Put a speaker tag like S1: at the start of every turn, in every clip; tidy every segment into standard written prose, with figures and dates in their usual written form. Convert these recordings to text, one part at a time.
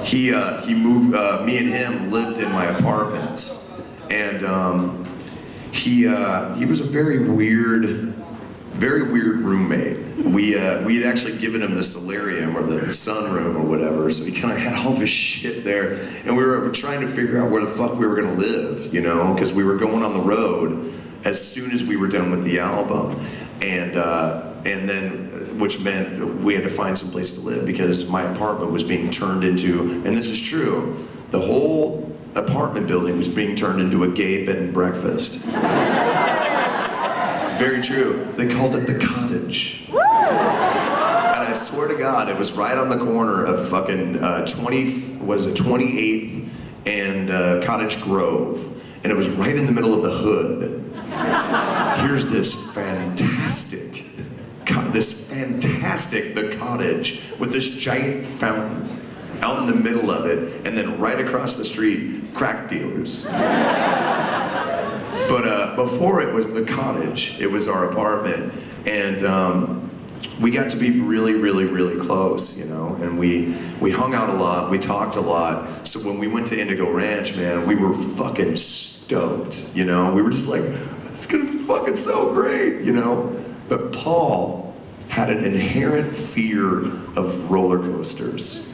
S1: he moved, me and him lived in my apartment, and he was a very weird roommate. We had actually given him the solarium or the sunroom or whatever, so he kind of had all this shit there, and we were trying to figure out where the fuck we were gonna live, you know, because we were going on the road as soon as we were done with the album, and then, which meant we had to find some place to live because my apartment was being turned into, and this is true, the whole apartment building was being turned into a gay bed and breakfast. It's very true. They called it the Cottage. And I swear to God, it was right on the corner of fucking 28th and Cottage Grove. And it was right in the middle of the hood. Here's this fantastic, the Cottage with this giant fountain out in the middle of it, and then right across the street, crack dealers. But before it was the Cottage, it was our apartment, and we got to be really, really, really close, you know, and we hung out a lot, we talked a lot, so when we went to Indigo Ranch, man, we were fucking stoked, you know, we were just like, it's gonna be fucking so great, you know, but Paul had an inherent fear of roller coasters.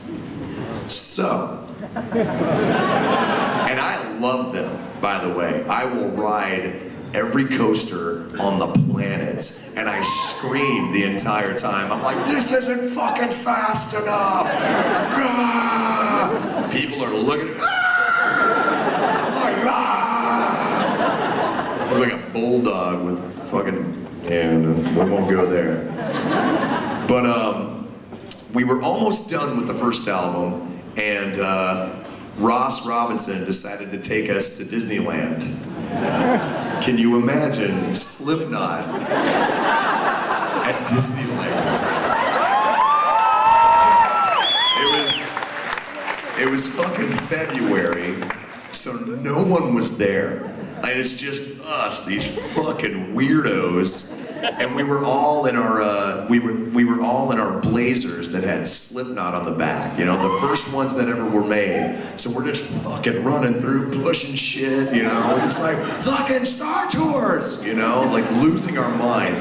S1: So, and I love them, by the way. I will ride every coaster on the planet, and I scream the entire time. I'm like, this isn't fucking fast enough! Ah! People are looking, ah! I'm like, ah! I'm like a bulldog with fucking, and we won't go there. But we were almost done with the first album, and Ross Robinson decided to take us to Disneyland. Can you imagine Slipknot at Disneyland? It was fucking February, so no one was there. And it's just us, these fucking weirdos. And we were all in our we were all in our blazers that had Slipknot on the back, you know, the first ones that ever were made. So we're just fucking running through, pushing shit, you know, we're just like, fucking Star Tours, you know, like losing our mind.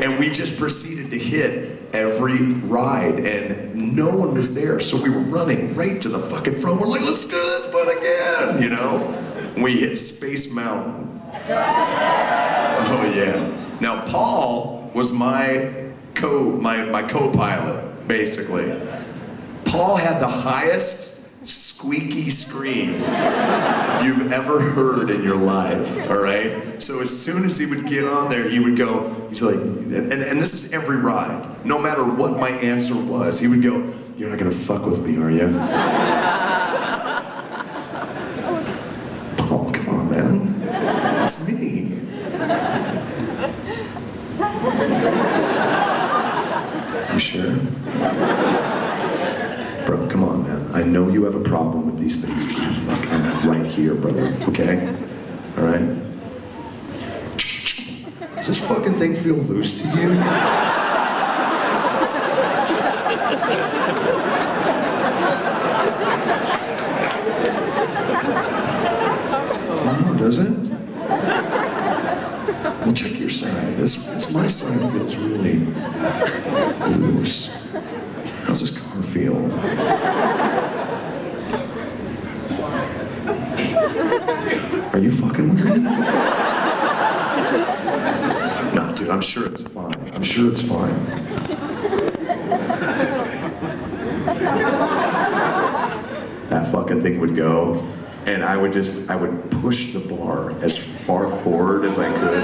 S1: And we just proceeded to hit every ride, and no one was there, so we were running right to the fucking front. We're like, let's do this fun again, you know. We hit Space Mountain. Oh yeah. Now Paul was my co-pilot, basically. Paul had the highest squeaky scream you've ever heard in your life, all right? So as soon as he would get on there, he would go, he's like, and this is every ride, no matter what my answer was, he would go, you're not gonna fuck with me, are you? Paul, come on, man. It's me. You sure? Bro, come on, man. I know you have a problem with these things. I'm right here, brother, okay? All right? Does this fucking thing feel loose to you? Does it? Well, check your side. This my side feels really loose. How's this car feel? Are you fucking with me? No, dude, I'm sure it's fine. I'm sure it's fine. That fucking thing would go, and I would push the bar as far forward as I could.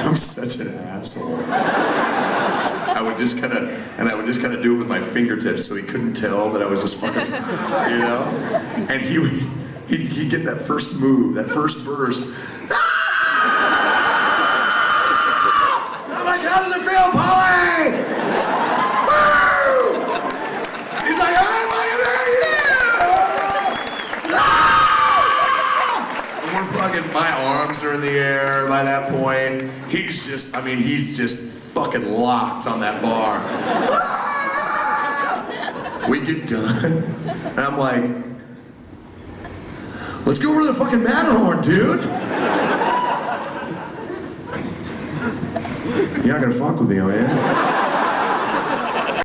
S1: I'm such an asshole. I would just kind of do it with my fingertips so he couldn't tell that I was just fucking, you know? And he'd get that first move, that first burst. I'm like, how does it feel, Polly? Woo! He's like, oh my God, we're fucking, my arms are in the air by that point. He's just fucking locked on that bar. We get done, and I'm like, let's go over to the fucking Matterhorn, dude. You're not gonna fuck with me, are you?